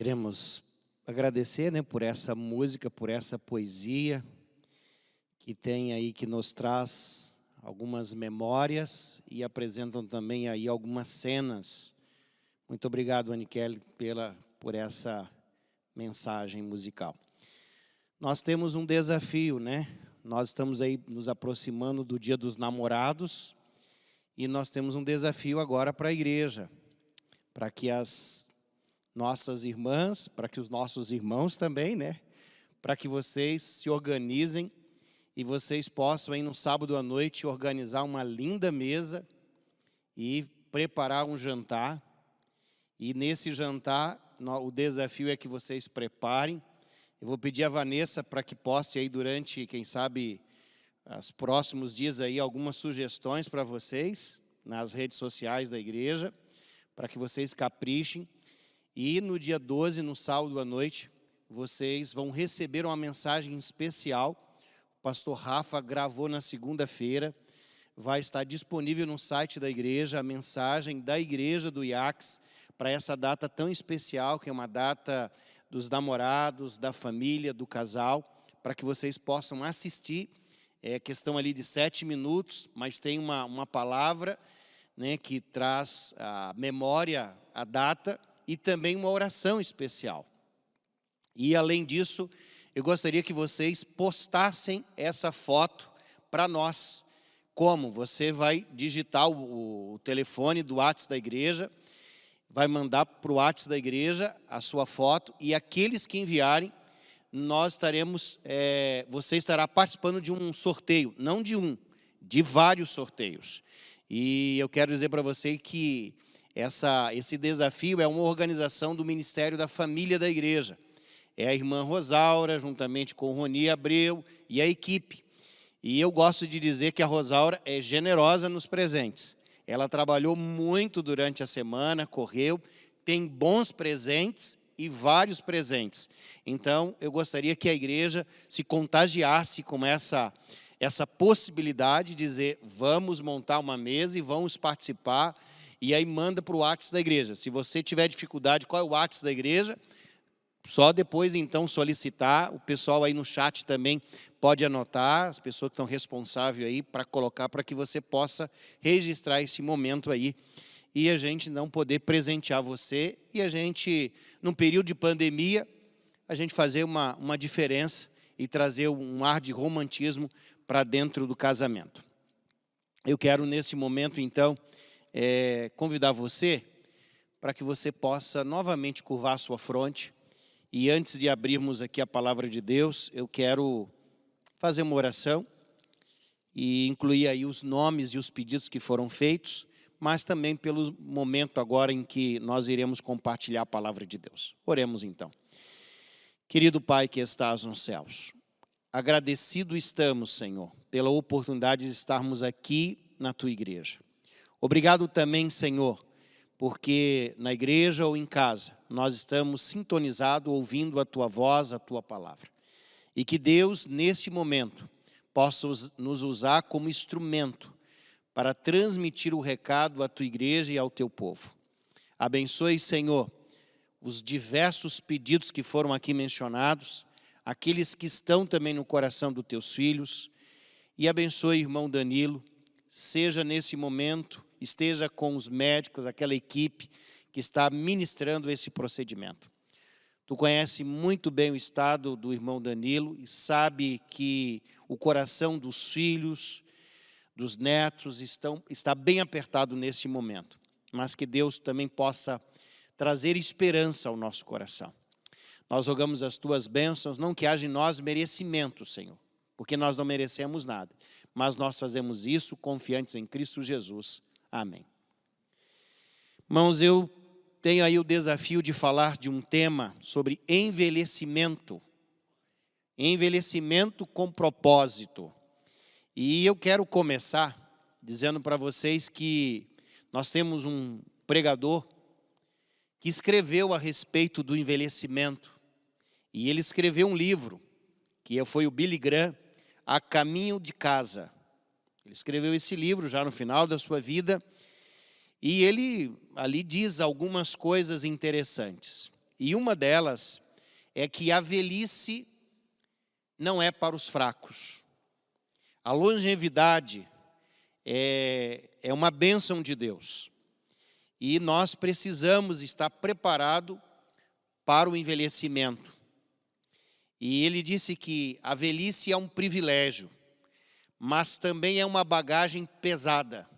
Queremos agradecer, né, por essa música, por essa poesia que tem aí, que nos traz algumas memórias e apresentam também aí algumas cenas. Muito obrigado, Aniquele, por essa mensagem musical. Nós temos um desafio, né? Nós estamos aí nos aproximando do Dia dos Namorados e nós temos um desafio agora para a igreja, para que as nossas irmãs, para que os nossos irmãos também, né? Para que vocês se organizem e vocês possam aí no sábado à noite organizar uma linda mesa e preparar um jantar. E nesse jantar, o desafio é que vocês preparem. Eu vou pedir a Vanessa para que poste aí durante, quem sabe, os próximos dias aí algumas sugestões para vocês nas redes sociais da igreja, para que vocês caprichem. E no dia 12, no sábado à noite, vocês vão receber uma mensagem especial. O pastor Rafa gravou na segunda-feira. Vai estar disponível no site da igreja a mensagem da igreja do IACS para essa data tão especial, que é uma data dos namorados, da família, do casal, para que vocês possam assistir. É questão ali de 7 minutos, mas tem uma palavra, né, que traz a memória, a data, e também uma oração especial. E além disso, eu gostaria que vocês postassem essa foto para nós. Como? Você vai digitar o telefone do WhatsApp da igreja, vai mandar para o WhatsApp da igreja a sua foto, e aqueles que enviarem, você estará participando de um sorteio, não de um, de vários sorteios. E eu quero dizer para você que esse desafio é uma organização do Ministério da Família da Igreja. É a irmã Rosaura, juntamente com o Roni Abreu e a equipe. E eu gosto de dizer que a Rosaura é generosa nos presentes. Ela trabalhou muito durante a semana, correu, tem bons presentes e vários presentes. Então, eu gostaria que a igreja se contagiasse com essa possibilidade de dizer, vamos montar uma mesa e vamos participar. E aí manda para o WhatsApp da igreja. Se você tiver dificuldade, qual é o WhatsApp da igreja? Só depois, então, solicitar. O pessoal aí no chat também pode anotar, as pessoas que estão responsáveis aí para colocar, para que você possa registrar esse momento aí. E a gente não poder presentear você. E a gente, num período de pandemia, a gente fazer uma diferença e trazer um ar de romantismo para dentro do casamento. Eu quero, nesse momento, então, convidar você para que você possa novamente curvar a sua fronte. E antes de abrirmos aqui a palavra de Deus, eu quero fazer uma oração e incluir aí os nomes e os pedidos que foram feitos, mas também pelo momento agora em que nós iremos compartilhar a palavra de Deus. Oremos então. Querido Pai que estás nos céus, agradecido estamos, Senhor, pela oportunidade de estarmos aqui na Tua igreja. Obrigado também, Senhor, porque na igreja ou em casa, nós estamos sintonizados, ouvindo a Tua voz, a Tua palavra. E que Deus, neste momento, possa nos usar como instrumento para transmitir o recado à Tua igreja e ao Teu povo. Abençoe, Senhor, os diversos pedidos que foram aqui mencionados, aqueles que estão também no coração dos Teus filhos, e abençoe, irmão Danilo, seja nesse momento, esteja com os médicos, aquela equipe que está ministrando esse procedimento. Tu conhece muito bem o estado do irmão Danilo e sabe que o coração dos filhos, dos netos está bem apertado nesse momento, mas que Deus também possa trazer esperança ao nosso coração. Nós rogamos as Tuas bênçãos, não que haja em nós merecimento, Senhor, porque nós não merecemos nada, mas nós fazemos isso confiantes em Cristo Jesus. Amém. Irmãos, eu tenho aí o desafio de falar de um tema sobre envelhecimento. Envelhecimento com propósito. E eu quero começar dizendo para vocês que nós temos um pregador que escreveu a respeito do envelhecimento. E ele escreveu um livro, que foi o Billy Graham, A Caminho de Casa. Ele escreveu esse livro já no final da sua vida. E ele ali diz algumas coisas interessantes. E uma delas é que a velhice não é para os fracos. A longevidade é uma bênção de Deus. E nós precisamos estar preparados para o envelhecimento. E ele disse que a velhice é um privilégio, mas também é uma bagagem pesada.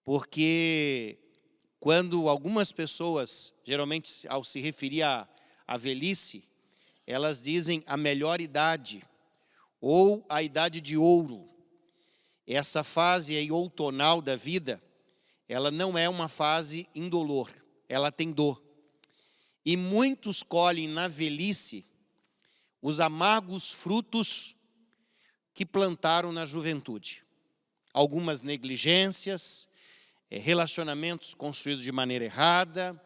Porque quando algumas pessoas, geralmente ao se referir à velhice, elas dizem a melhor idade, ou a idade de ouro. Essa fase aí outonal da vida, ela não é uma fase indolor, ela tem dor. E muitos colhem na velhice os amargos frutos que plantaram na juventude. Algumas negligências, relacionamentos construídos de maneira errada,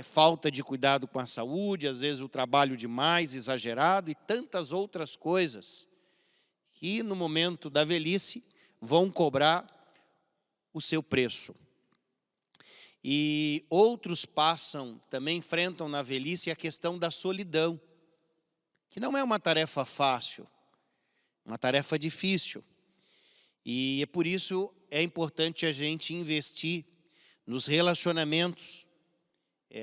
falta de cuidado com a saúde, às vezes o trabalho demais, exagerado e tantas outras coisas que no momento da velhice vão cobrar o seu preço. E outros também enfrentam na velhice a questão da solidão, que não é uma tarefa fácil, uma tarefa difícil. E é por isso é importante a gente investir nos relacionamentos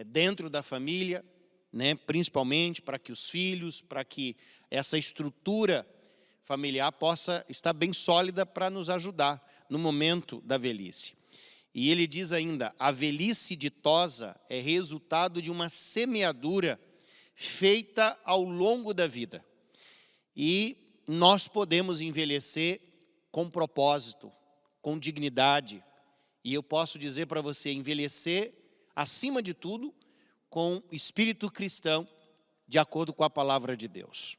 dentro da família, né, principalmente para que os filhos, para que essa estrutura familiar possa estar bem sólida para nos ajudar no momento da velhice. E ele diz ainda, a velhice ditosa é resultado de uma semeadura feita ao longo da vida. E nós podemos envelhecer com propósito, com dignidade. E eu posso dizer para você, envelhecer, acima de tudo, com espírito cristão, de acordo com a palavra de Deus.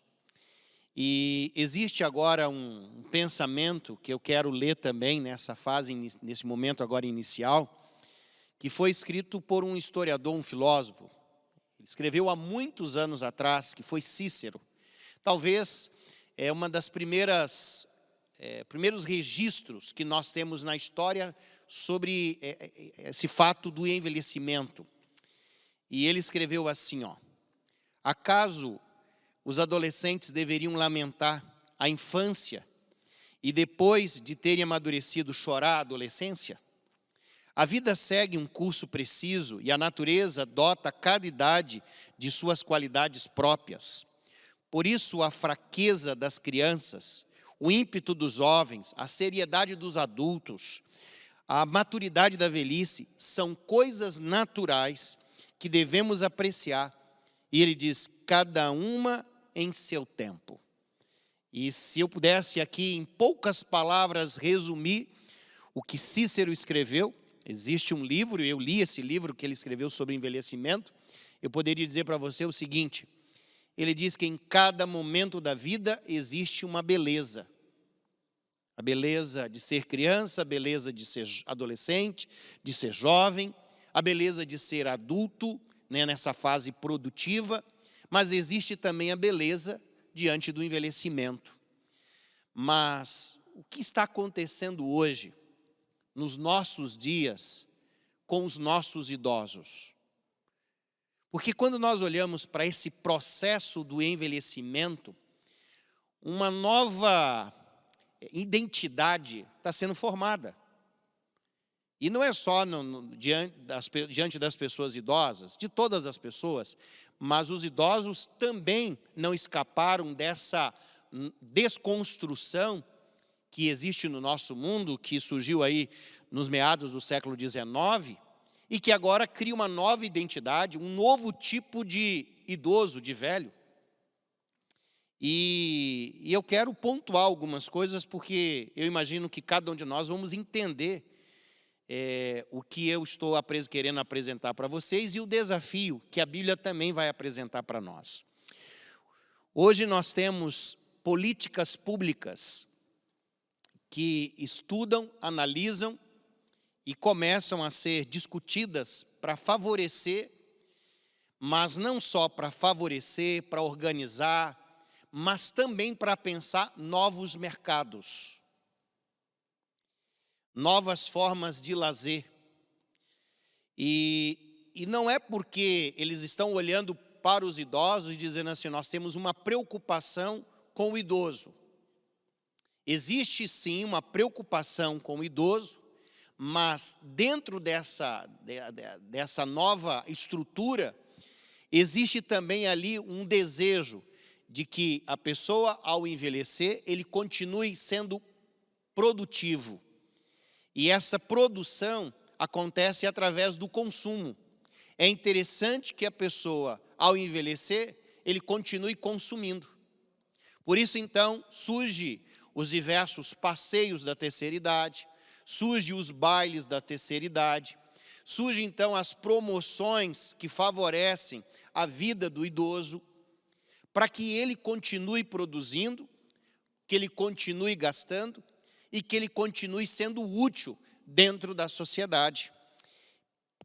E existe agora um pensamento que eu quero ler também nessa fase, nesse momento agora inicial, que foi escrito por um historiador, um filósofo. Ele escreveu há muitos anos atrás, que foi Cícero. Talvez é uma das primeiros registros que nós temos na história sobre esse fato do envelhecimento. E ele escreveu assim, acaso os adolescentes deveriam lamentar a infância e depois de terem amadurecido chorar a adolescência? A vida segue um curso preciso e a natureza dota cada idade de suas qualidades próprias. Por isso a fraqueza das crianças, o ímpeto dos jovens, a seriedade dos adultos, a maturidade da velhice são coisas naturais que devemos apreciar. E ele diz, cada uma em seu tempo. E se eu pudesse aqui, em poucas palavras, resumir o que Cícero escreveu, existe um livro, eu li esse livro que ele escreveu sobre envelhecimento, eu poderia dizer para você o seguinte, ele diz que em cada momento da vida existe uma beleza. A beleza de ser criança, a beleza de ser adolescente, de ser jovem, a beleza de ser adulto, né, nessa fase produtiva, mas existe também a beleza diante do envelhecimento. Mas o que está acontecendo hoje, nos nossos dias, com os nossos idosos? Porque quando nós olhamos para esse processo do envelhecimento, uma nova identidade está sendo formada. E não é só diante das pessoas idosas, de todas as pessoas, mas os idosos também não escaparam dessa desconstrução que existe no nosso mundo, que surgiu aí nos meados do século XIX, e que agora cria uma nova identidade, um novo tipo de idoso, de velho. E eu quero pontuar algumas coisas, porque eu imagino que cada um de nós vamos entender o que eu estou querendo apresentar para vocês e o desafio que a Bíblia também vai apresentar para nós. Hoje nós temos políticas públicas que estudam, analisam e começam a ser discutidas para favorecer, mas não só para favorecer, para organizar, mas também para pensar novos mercados, novas formas de lazer. E E não é porque eles estão olhando para os idosos e dizendo assim, nós temos uma preocupação com o idoso. Existe sim uma preocupação com o idoso, mas dentro dessa nova estrutura, existe também ali um desejo de que a pessoa, ao envelhecer, ele continue sendo produtivo. E essa produção acontece através do consumo. É interessante que a pessoa, ao envelhecer, ele continue consumindo. Por isso, então, surge os diversos passeios da terceira idade, surge os bailes da terceira idade, surge, então, as promoções que favorecem a vida do idoso, para que ele continue produzindo, que ele continue gastando e que ele continue sendo útil dentro da sociedade.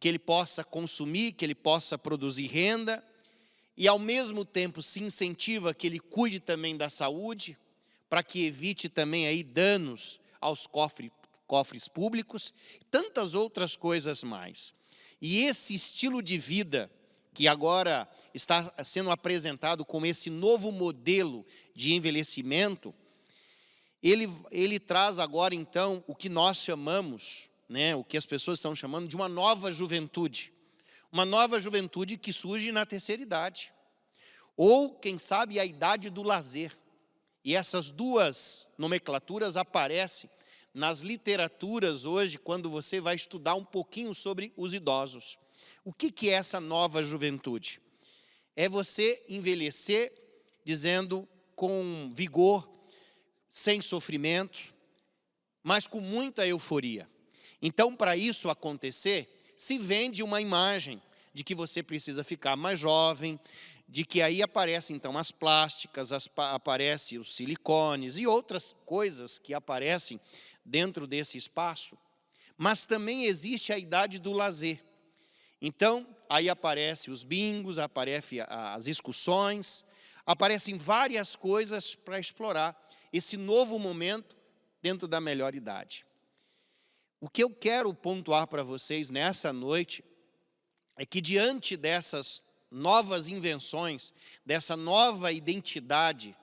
Que ele possa consumir, que ele possa produzir renda e, ao mesmo tempo, se incentiva que ele cuide também da saúde, para que evite também aí danos aos cofres públicos, tantas outras coisas mais. E esse estilo de vida que agora está sendo apresentado como esse novo modelo de envelhecimento, ele traz agora, então, o que nós chamamos, o que as pessoas estão chamando de uma nova juventude. Uma nova juventude que surge na terceira idade. Ou, quem sabe, a idade do lazer. E essas duas nomenclaturas aparecem nas literaturas hoje, quando você vai estudar um pouquinho sobre os idosos. O que é essa nova juventude? É você envelhecer, dizendo, com vigor, sem sofrimento, mas com muita euforia. Então, para isso acontecer, se vende uma imagem de que você precisa ficar mais jovem, de que aí aparecem, então, as plásticas, aparecem os silicones e outras coisas que aparecem dentro desse espaço. Mas também existe a idade do lazer. Então, aí aparecem os bingos, aparecem as excursões, aparecem várias coisas para explorar esse novo momento dentro da melhor idade. O que eu quero pontuar para vocês nessa noite é que, diante dessas novas invenções, dessa nova identidade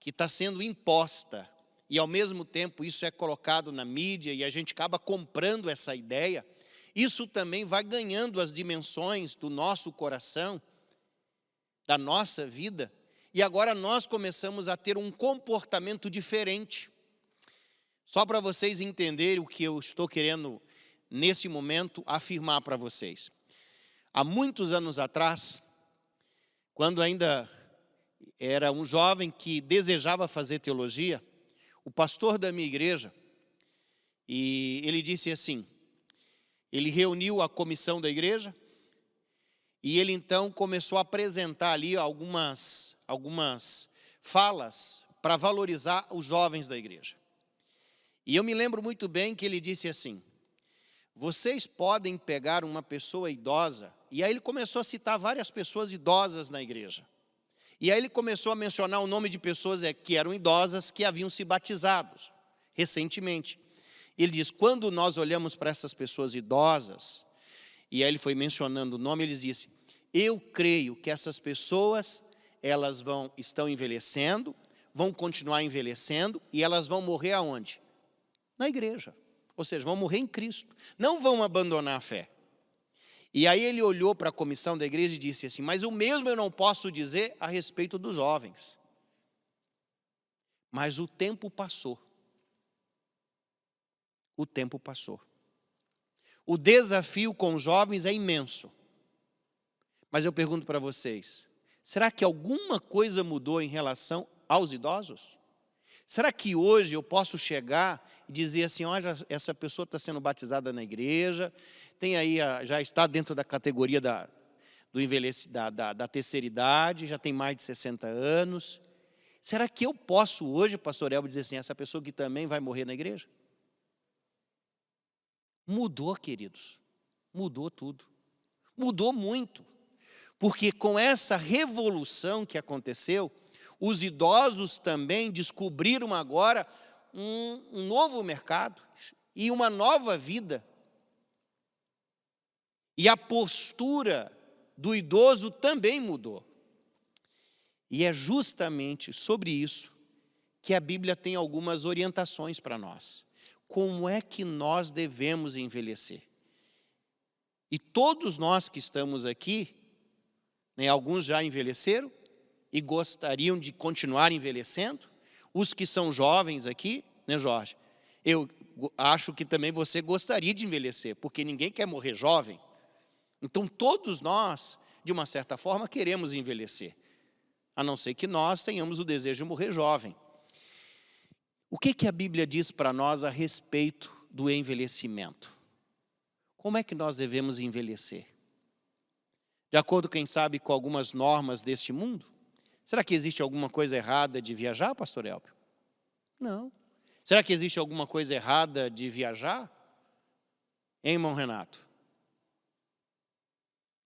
que está sendo imposta, e ao mesmo tempo isso é colocado na mídia e a gente acaba comprando essa ideia, isso também vai ganhando as dimensões do nosso coração, da nossa vida, e agora nós começamos a ter um comportamento diferente. Só para vocês entenderem o que eu estou querendo, nesse momento, afirmar para vocês. Há muitos anos atrás, quando ainda era um jovem que desejava fazer teologia, o pastor da minha igreja, e ele disse assim, ele reuniu a comissão da igreja, e ele então começou a apresentar ali algumas falas para valorizar os jovens da igreja. E eu me lembro muito bem que ele disse assim, vocês podem pegar uma pessoa idosa, e aí ele começou a citar várias pessoas idosas na igreja. E aí ele começou a mencionar o nome de pessoas que eram idosas, que haviam se batizado recentemente. Ele diz, quando nós olhamos para essas pessoas idosas, e aí ele foi mencionando o nome, ele disse, eu creio que essas pessoas, elas estão envelhecendo, vão continuar envelhecendo, e elas vão morrer aonde? Na igreja. Ou seja, vão morrer em Cristo. Não vão abandonar a fé. E aí ele olhou para a comissão da igreja e disse assim, mas o mesmo eu não posso dizer a respeito dos jovens. Mas o tempo passou. O tempo passou. O desafio com os jovens é imenso. Mas eu pergunto para vocês, será que alguma coisa mudou em relação aos idosos? Será que hoje eu posso chegar e dizer assim, olha, essa pessoa está sendo batizada na igreja, tem aí, já está dentro da categoria da terceira idade, já tem mais de 60 anos. Será que eu posso hoje, pastor Elber, dizer assim, essa pessoa que também vai morrer na igreja? Mudou, queridos, mudou tudo, mudou muito, porque com essa revolução que aconteceu, os idosos também descobriram agora um novo mercado e uma nova vida. E a postura do idoso também mudou. E é justamente sobre isso que a Bíblia tem algumas orientações para nós. Como é que nós devemos envelhecer? E todos nós que estamos aqui, né, alguns já envelheceram e gostariam de continuar envelhecendo. Os que são jovens aqui, né, Jorge? Eu acho que também você gostaria de envelhecer, porque ninguém quer morrer jovem. Então, todos nós, de uma certa forma, queremos envelhecer, a não ser que nós tenhamos o desejo de morrer jovem. O que a Bíblia diz para nós a respeito do envelhecimento? Como é que nós devemos envelhecer? De acordo, quem sabe, com algumas normas deste mundo? Será que existe alguma coisa errada de viajar, pastor Elbio? Não. Será que existe alguma coisa errada de viajar? Hein, irmão Renato?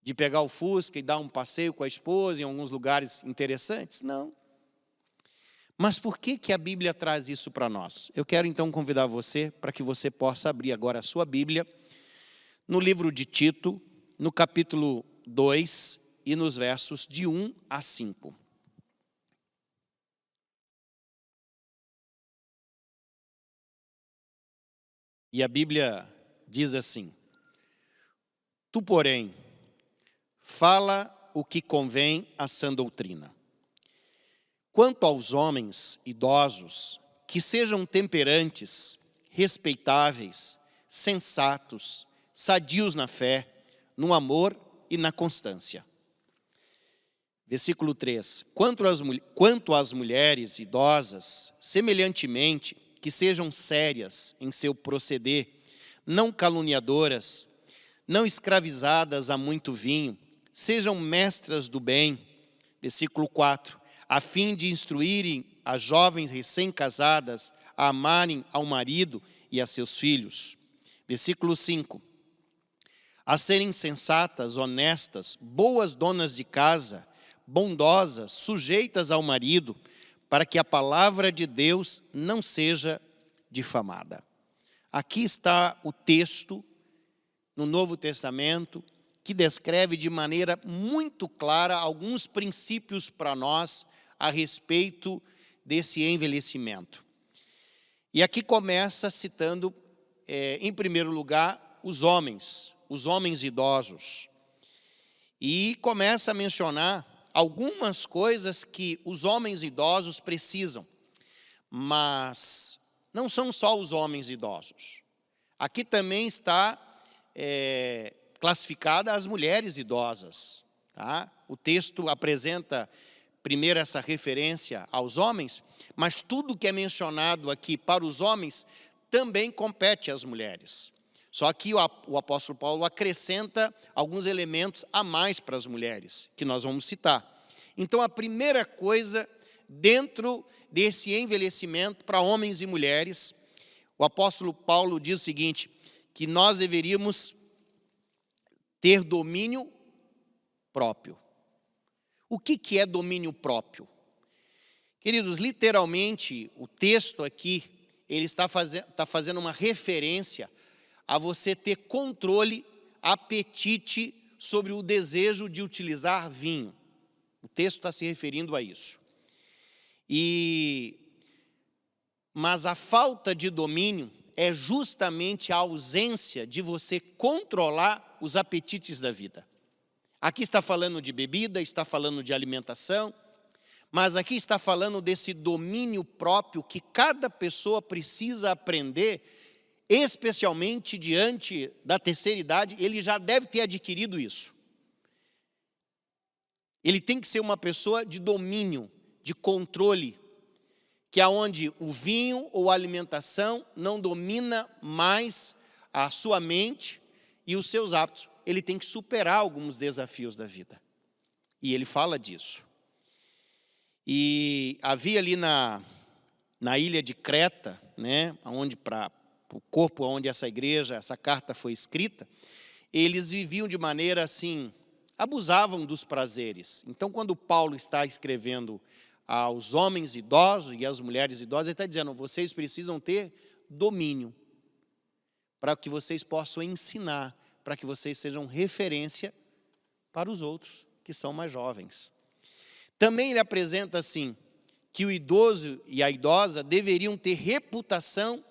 De pegar o Fusca e dar um passeio com a esposa em alguns lugares interessantes? Não. Mas por que a Bíblia traz isso para nós? Eu quero então convidar você para que você possa abrir agora a sua Bíblia no livro de Tito, no capítulo 2 e nos versos de 1 a 5. E a Bíblia diz assim: Tu, porém, fala o que convém à sã doutrina. Quanto aos homens idosos, que sejam temperantes, respeitáveis, sensatos, sadios na fé, no amor e na constância. Versículo 3. Quanto às mulheres idosas, semelhantemente, que sejam sérias em seu proceder, não caluniadoras, não escravizadas a muito vinho, sejam mestras do bem. Versículo 4. A fim de instruírem as jovens recém-casadas a amarem ao marido e a seus filhos. Versículo 5. A serem sensatas, honestas, boas donas de casa, bondosas, sujeitas ao marido, para que a palavra de Deus não seja difamada. Aqui está o texto no Novo Testamento que descreve de maneira muito clara alguns princípios para nós a respeito desse envelhecimento. E aqui começa citando, em primeiro lugar, os homens idosos. E começa a mencionar algumas coisas que os homens idosos precisam, mas não são só os homens idosos. Aqui também está classificada as mulheres idosas. Tá? O texto apresenta primeiro essa referência aos homens, mas tudo que é mencionado aqui para os homens também compete às mulheres. Só que o apóstolo Paulo acrescenta alguns elementos a mais para as mulheres, que nós vamos citar. Então, a primeira coisa, dentro desse envelhecimento para homens e mulheres, o apóstolo Paulo diz o seguinte, que nós deveríamos ter domínio próprio. O que é domínio próprio? Queridos, literalmente, o texto aqui, ele está fazendo uma referência a você ter controle, apetite sobre o desejo de utilizar vinho. O texto está se referindo a isso. Mas a falta de domínio é justamente a ausência de você controlar os apetites da vida. Aqui está falando de bebida, está falando de alimentação, mas aqui está falando desse domínio próprio que cada pessoa precisa aprender, especialmente diante da terceira idade, ele já deve ter adquirido isso. Ele tem que ser uma pessoa de domínio, de controle, que é onde o vinho ou a alimentação não domina mais a sua mente e os seus hábitos. Ele tem que superar alguns desafios da vida. E ele fala disso. E havia ali na ilha de Creta, né, para o corpo onde essa igreja, essa carta foi escrita, eles viviam de maneira assim, abusavam dos prazeres. Então, quando Paulo está escrevendo aos homens idosos e às mulheres idosas, ele está dizendo, vocês precisam ter domínio, para que vocês possam ensinar, para que vocês sejam referência para os outros que são mais jovens. Também ele apresenta assim, que o idoso e a idosa deveriam ter reputação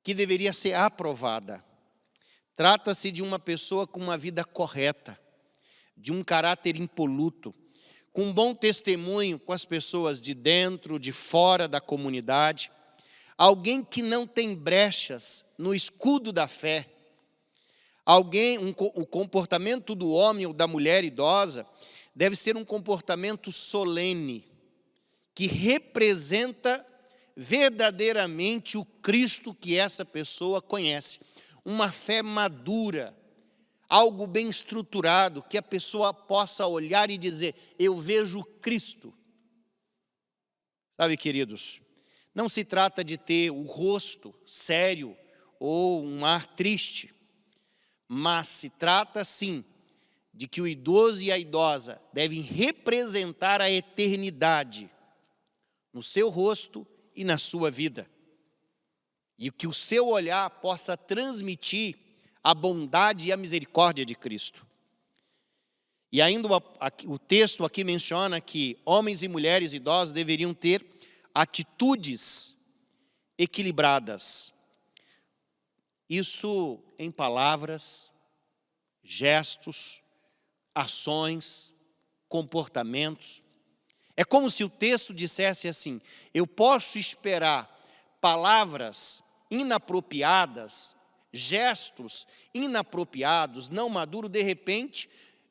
que deveria ser aprovada. Trata-se de uma pessoa com uma vida correta, de um caráter impoluto, com um bom testemunho com as pessoas de dentro, de fora da comunidade, alguém que não tem brechas no escudo da fé, o comportamento do homem ou da mulher idosa deve ser um comportamento solene, que representa verdadeiramente o Cristo que essa pessoa conhece. Uma fé madura, algo bem estruturado, que a pessoa possa olhar e dizer, eu vejo Cristo. Sabe, queridos, não se trata de ter o rosto sério ou um ar triste, mas se trata sim de que o idoso e a idosa devem representar a eternidade no seu rosto e na sua vida. E que o seu olhar possa transmitir a bondade e a misericórdia de Cristo. E ainda o texto aqui menciona que homens e mulheres idosos deveriam ter atitudes equilibradas. Isso em palavras, gestos, ações, comportamentos. É como se o texto dissesse assim, eu posso esperar palavras inapropriadas, gestos inapropriados, não maduros, de repente,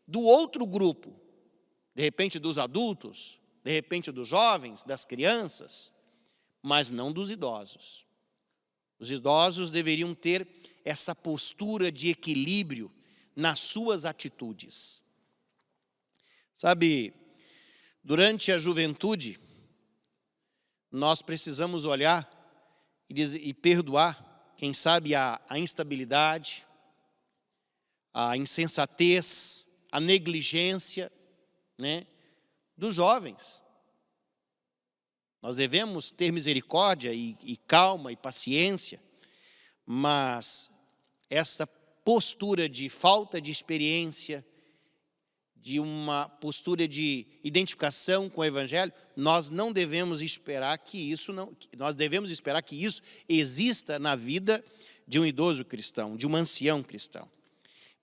do outro grupo, de repente dos adultos, de repente dos jovens, das crianças, mas não dos idosos. Os idosos deveriam ter essa postura de equilíbrio nas suas atitudes. Sabe, durante a juventude, nós precisamos olhar e perdoar, quem sabe, a instabilidade, a insensatez, a negligência, né, dos jovens. Nós devemos ter misericórdia e calma e paciência, mas essa postura de falta de experiência, de uma postura de identificação com o Evangelho, nós devemos esperar que isso exista na vida de um idoso cristão, de um ancião cristão.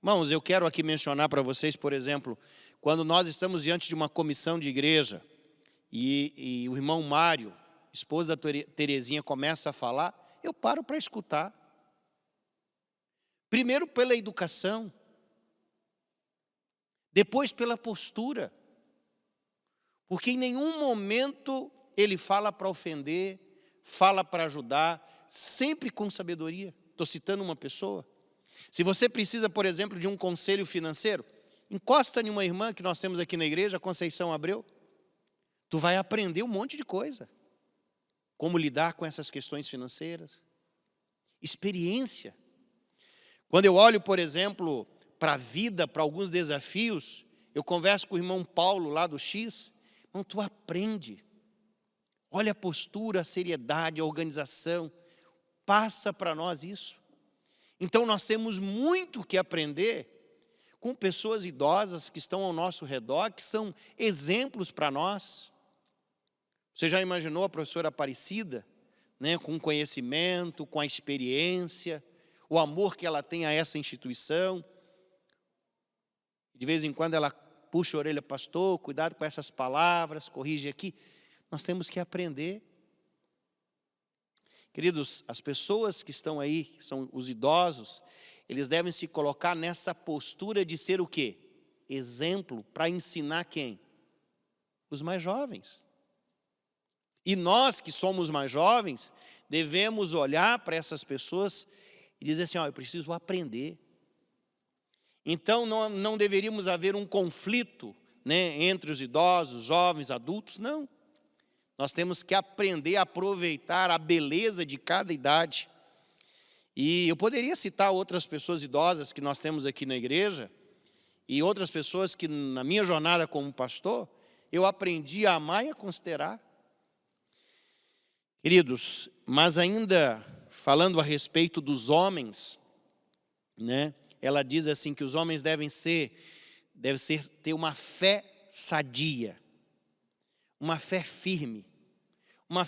Irmãos, eu quero aqui mencionar para vocês, por exemplo, quando nós estamos diante de uma comissão de igreja e o irmão Mário, esposo da Terezinha, começa a falar, eu paro para escutar. Primeiro pela educação, depois pela postura, porque em nenhum momento ele fala para ofender, fala para ajudar, sempre com sabedoria. Estou citando uma pessoa. Se você precisa, por exemplo, de um conselho financeiro, encosta em uma irmã que nós temos aqui na igreja, Conceição Abreu. Tu vai aprender um monte de coisa. Como lidar com essas questões financeiras. Experiência. Quando eu olho, por exemplo, para a vida, para alguns desafios, eu converso com o irmão Paulo lá do X, irmão, tu aprende. Olha a postura, a seriedade, a organização. Passa para nós isso. Então nós temos muito que aprender com pessoas idosas que estão ao nosso redor, que são exemplos para nós. Você já imaginou a professora Aparecida, né, com o conhecimento, com a experiência, o amor que ela tem a essa instituição? De vez em quando ela puxa a orelha, pastor, cuidado com essas palavras, corrige aqui. Nós temos que aprender. Queridos, as pessoas que estão aí, são os idosos, eles devem se colocar nessa postura de ser o quê? Exemplo para ensinar quem? Os mais jovens. E nós que somos mais jovens, devemos olhar para essas pessoas e dizer assim, eu preciso aprender. Então não deveríamos haver um conflito, né, entre os idosos, jovens, adultos, não. Nós temos que aprender a aproveitar a beleza de cada idade. E eu poderia citar outras pessoas idosas que nós temos aqui na igreja, e outras pessoas que na minha jornada como pastor, eu aprendi a amar e a considerar. Queridos, mas ainda falando a respeito dos homens, né, ela diz assim que os homens devem ter uma fé sadia, uma fé firme, uma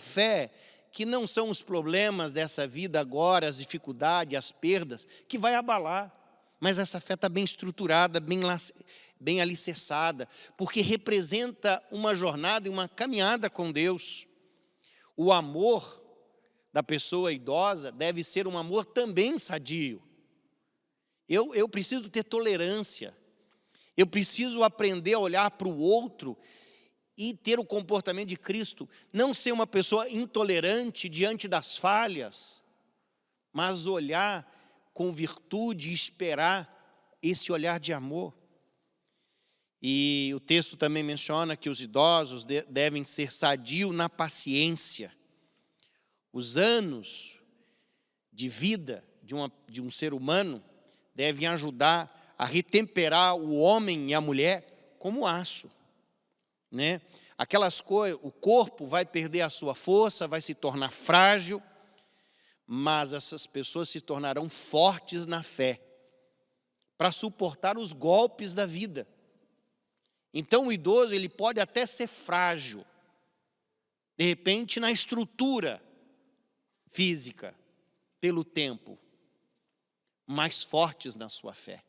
fé que não são os problemas dessa vida agora, as dificuldades, as perdas, que vai abalar. Mas essa fé está bem estruturada, bem alicerçada, porque representa uma jornada e uma caminhada com Deus. O amor da pessoa idosa deve ser um amor também sadio. Eu preciso ter tolerância, eu preciso aprender a olhar para o outro e ter o comportamento de Cristo, não ser uma pessoa intolerante diante das falhas, mas olhar com virtude e esperar esse olhar de amor. E o texto também menciona que os idosos devem ser sadios na paciência. Os anos de vida de um ser humano devem ajudar a retemperar o homem e a mulher como aço, né? Aquelas coisas, o corpo vai perder a sua força, vai se tornar frágil, mas essas pessoas se tornarão fortes na fé, para suportar os golpes da vida. Então o idoso, ele pode até ser frágil, de repente na estrutura física, pelo tempo, mais fortes na sua fé.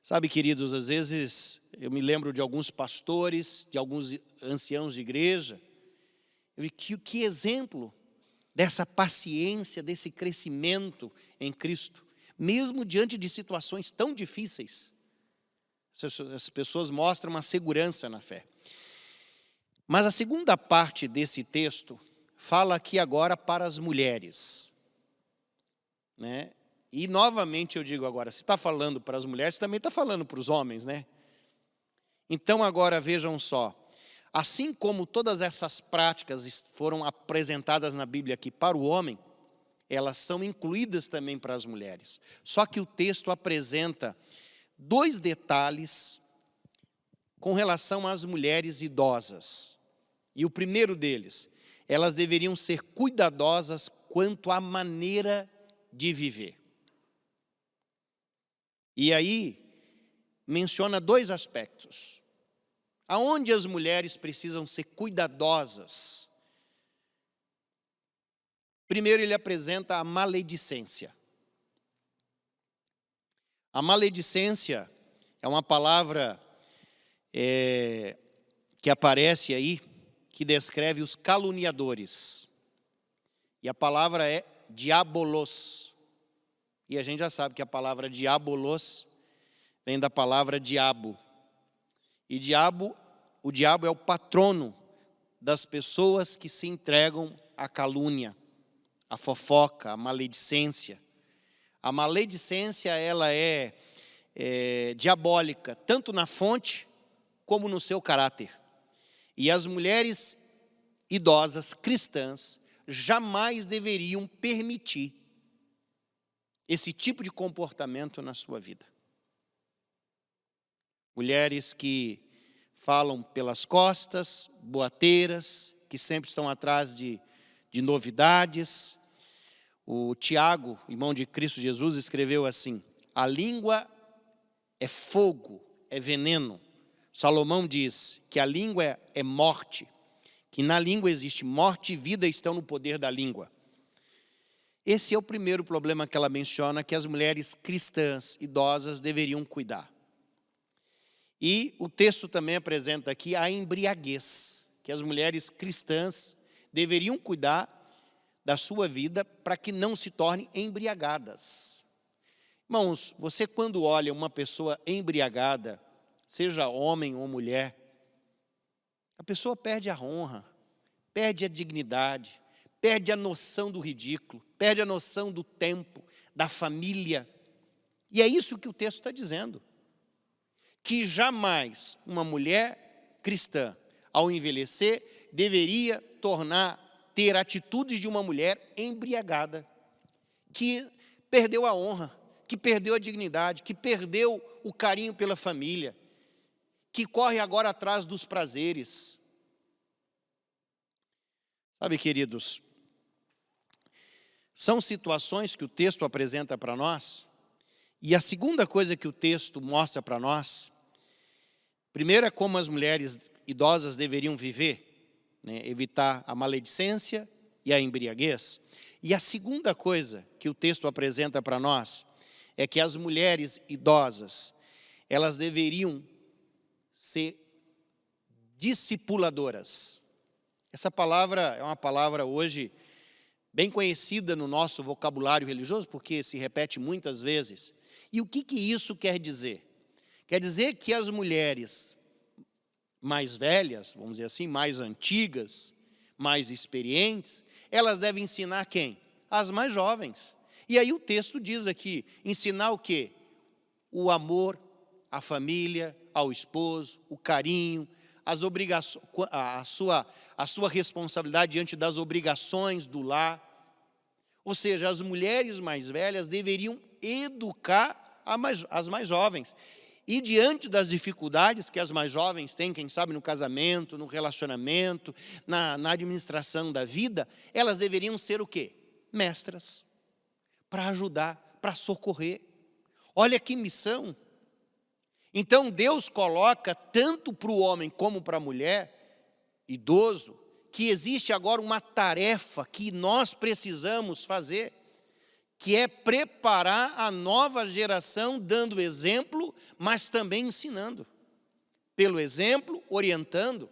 Sabe, queridos, às vezes eu me lembro de alguns pastores, de alguns anciãos de igreja, eu vi que exemplo dessa paciência, desse crescimento em Cristo, mesmo diante de situações tão difíceis. As pessoas mostram uma segurança na fé. Mas a segunda parte desse texto fala aqui agora para as mulheres, né? E novamente eu digo agora, se está falando para as mulheres, também está falando para os homens, né? Então agora vejam só, assim como todas essas práticas foram apresentadas na Bíblia aqui para o homem, elas são incluídas também para as mulheres. Só que o texto apresenta 2 detalhes com relação às mulheres idosas. E o primeiro deles, elas deveriam ser cuidadosas quanto à maneira de viver. E aí, menciona 2 aspectos. Aonde as mulheres precisam ser cuidadosas? Primeiro, ele apresenta a maledicência. A maledicência é uma palavra que aparece aí, que descreve os caluniadores. E a palavra é diabolos. E a gente já sabe que a palavra diabolos vem da palavra diabo. E o diabo é o patrono das pessoas que se entregam à calúnia, à fofoca, à maledicência. A maledicência, ela é diabólica, tanto na fonte como no seu caráter. E as mulheres idosas cristãs jamais deveriam permitir esse tipo de comportamento na sua vida. Mulheres que falam pelas costas, boateiras, que sempre estão atrás de novidades. O Tiago, irmão de Cristo Jesus, escreveu assim: a língua é fogo, é veneno. Salomão diz que a língua é morte, que na língua existe morte e vida estão no poder da língua. Esse é o primeiro problema que ela menciona, que as mulheres cristãs idosas deveriam cuidar. E o texto também apresenta aqui a embriaguez, que as mulheres cristãs deveriam cuidar da sua vida para que não se tornem embriagadas. Irmãos, você quando olha uma pessoa embriagada, seja homem ou mulher, a pessoa perde a honra, perde a dignidade, perde a noção do ridículo, perde a noção do tempo, da família. E é isso que o texto está dizendo. Que jamais uma mulher cristã, ao envelhecer, deveria ter atitudes de uma mulher embriagada, que perdeu a honra, que perdeu a dignidade, que perdeu o carinho pela família, que corre agora atrás dos prazeres. Sabe, queridos, São situações que o texto apresenta para nós. E a segunda coisa que o texto mostra para nós, primeiro é como as mulheres idosas deveriam viver, né? Evitar a maledicência e a embriaguez. E a segunda coisa que o texto apresenta para nós é que as mulheres idosas, elas deveriam ser discipuladoras. Essa palavra é uma palavra hoje bem conhecida no nosso vocabulário religioso, porque se repete muitas vezes. E o que isso quer dizer? Quer dizer que as mulheres mais velhas, vamos dizer assim, mais antigas, mais experientes, elas devem ensinar quem? As mais jovens. E aí o texto diz aqui, ensinar o quê? O amor à família, ao esposo, o carinho, as obrigações, a sua responsabilidade diante das obrigações do lar. Ou seja, as mulheres mais velhas deveriam educar as mais jovens. E diante das dificuldades que as mais jovens têm, quem sabe no casamento, no relacionamento, na administração da vida, elas deveriam ser o quê? Mestras, para ajudar, para socorrer. Olha que missão! Então Deus coloca tanto para o homem como para a mulher, idoso, que existe agora uma tarefa que nós precisamos fazer, que é preparar a nova geração dando exemplo, mas também ensinando. Pelo exemplo, orientando.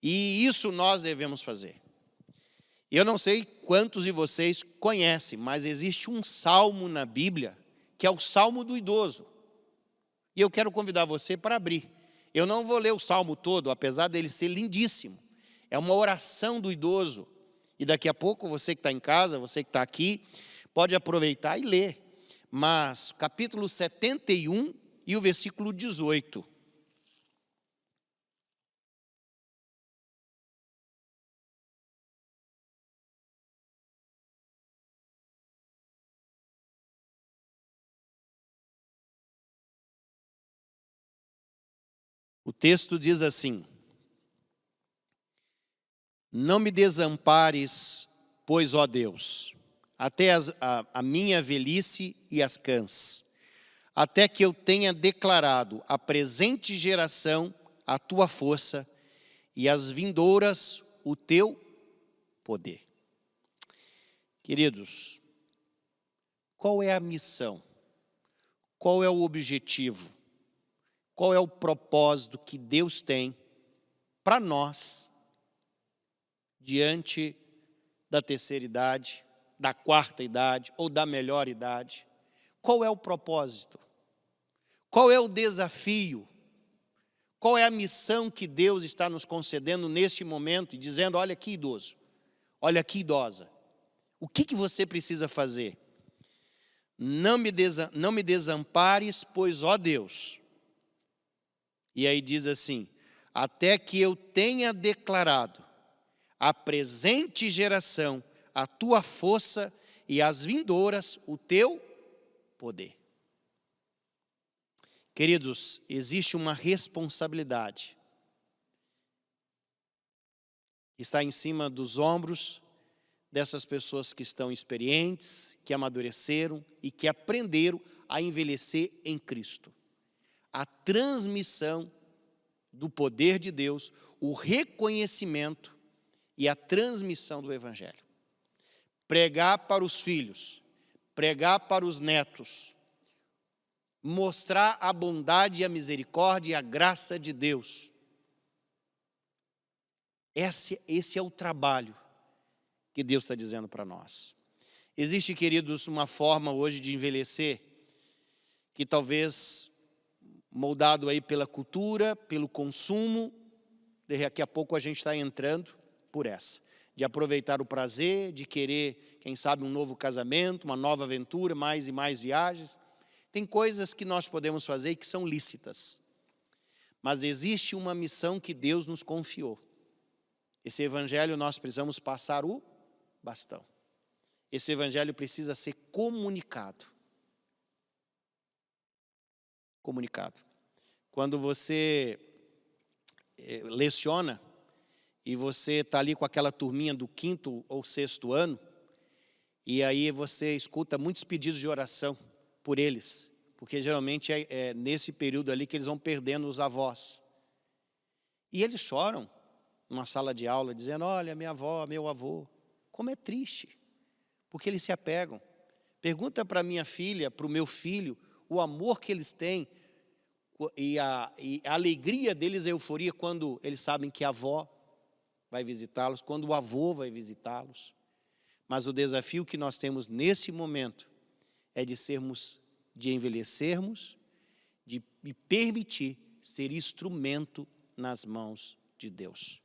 E isso nós devemos fazer. Eu não sei quantos de vocês conhecem, mas existe um salmo na Bíblia, que é o Salmo do Idoso. E eu quero convidar você para abrir. Eu não vou ler o salmo todo, apesar dele ser lindíssimo. É uma oração do idoso. E daqui a pouco, você que está em casa, você que está aqui, pode aproveitar e ler. Mas, capítulo 71 e o versículo 18. O texto diz assim: não me desampares, pois, ó Deus, até a minha velhice e as cãs, até que eu tenha declarado à presente geração a tua força e às vindouras o teu poder. Queridos, qual é a missão? Qual é o objetivo? Qual é o propósito que Deus tem para nós diante da terceira idade, da quarta idade ou da melhor idade? Qual é o propósito? Qual é o desafio? Qual é a missão que Deus está nos concedendo neste momento e dizendo, olha aqui idoso, olha aqui idosa, o que você precisa fazer? Não me desampares, pois, ó Deus. E aí diz assim, até que eu tenha declarado à presente geração a tua força e às vindouras o teu poder. Queridos, existe uma responsabilidade que está em cima dos ombros dessas pessoas que estão experientes, que amadureceram e que aprenderam a envelhecer em Cristo. A transmissão do poder de Deus, o reconhecimento e a transmissão do Evangelho. Pregar para os filhos, pregar para os netos, mostrar a bondade e a misericórdia e a graça de Deus. Esse é o trabalho que Deus está dizendo para nós. Existe, queridos, uma forma hoje de envelhecer que talvez moldado aí pela cultura, pelo consumo, daqui a pouco a gente está entrando por essa, de aproveitar o prazer, de querer, quem sabe, um novo casamento, uma nova aventura, mais e mais viagens. Tem coisas que nós podemos fazer que são lícitas, mas existe uma missão que Deus nos confiou. Esse evangelho nós precisamos passar o bastão. Esse evangelho precisa ser comunicado. Quando você leciona e você está ali com aquela turminha do 5º ou 6º ano, E aí você escuta muitos pedidos de oração por eles, porque geralmente é nesse período ali que eles vão perdendo os avós. E eles choram numa sala de aula, dizendo, olha, minha avó, meu avô. Como é triste, porque eles se apegam. Pergunta para minha filha, para o meu filho, o amor que eles têm e a alegria deles, a euforia, quando eles sabem que a avó vai visitá-los, quando o avô vai visitá-los. Mas o desafio que nós temos nesse momento é de envelhecermos, de permitir ser instrumento nas mãos de Deus.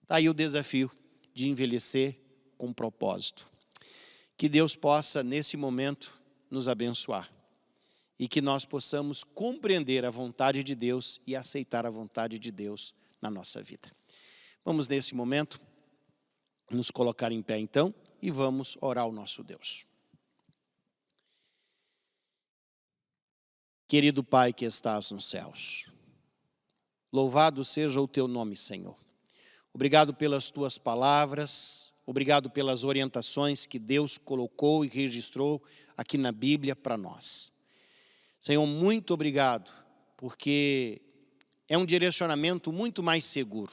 Está aí o desafio de envelhecer com propósito. Que Deus possa, nesse momento, nos abençoar. E que nós possamos compreender a vontade de Deus e aceitar a vontade de Deus na nossa vida. Vamos, nesse momento, nos colocar em pé, então, e vamos orar ao nosso Deus. Querido Pai que estás nos céus, louvado seja o teu nome, Senhor. Obrigado pelas tuas palavras, obrigado pelas orientações que Deus colocou e registrou aqui na Bíblia para nós. Senhor, muito obrigado, porque é um direcionamento muito mais seguro,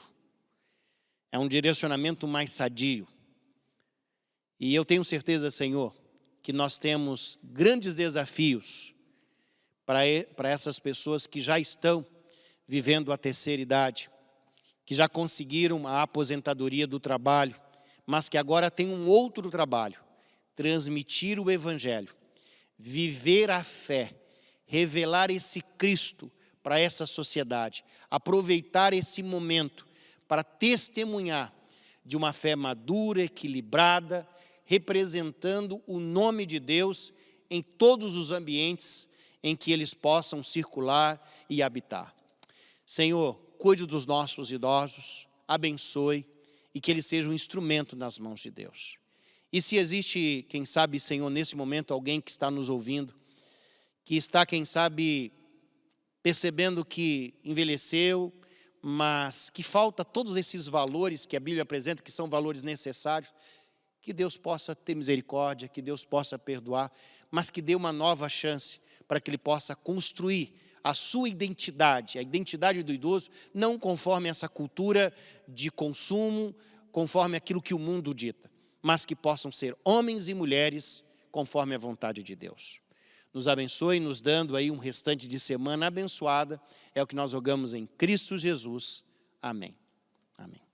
é um direcionamento mais sadio. E eu tenho certeza, Senhor, que nós temos grandes desafios para essas pessoas que já estão vivendo a terceira idade, que já conseguiram a aposentadoria do trabalho, mas que agora têm um outro trabalho: transmitir o Evangelho, viver a fé, revelar esse Cristo para essa sociedade, aproveitar esse momento para testemunhar de uma fé madura, equilibrada, representando o nome de Deus em todos os ambientes em que eles possam circular e habitar. Senhor, cuide dos nossos idosos, abençoe e que eles sejam um instrumento nas mãos de Deus. E se existe, quem sabe, Senhor, nesse momento, alguém que está nos ouvindo, que está, quem sabe, percebendo que envelheceu, mas que falta todos esses valores que a Bíblia apresenta, que são valores necessários, que Deus possa ter misericórdia, que Deus possa perdoar, mas que dê uma nova chance para que ele possa construir a sua identidade, a identidade do idoso, não conforme essa cultura de consumo, conforme aquilo que o mundo dita, mas que possam ser homens e mulheres conforme a vontade de Deus. Nos abençoe, nos dando aí um restante de semana abençoada, é o que nós rogamos em Cristo Jesus. Amém. Amém.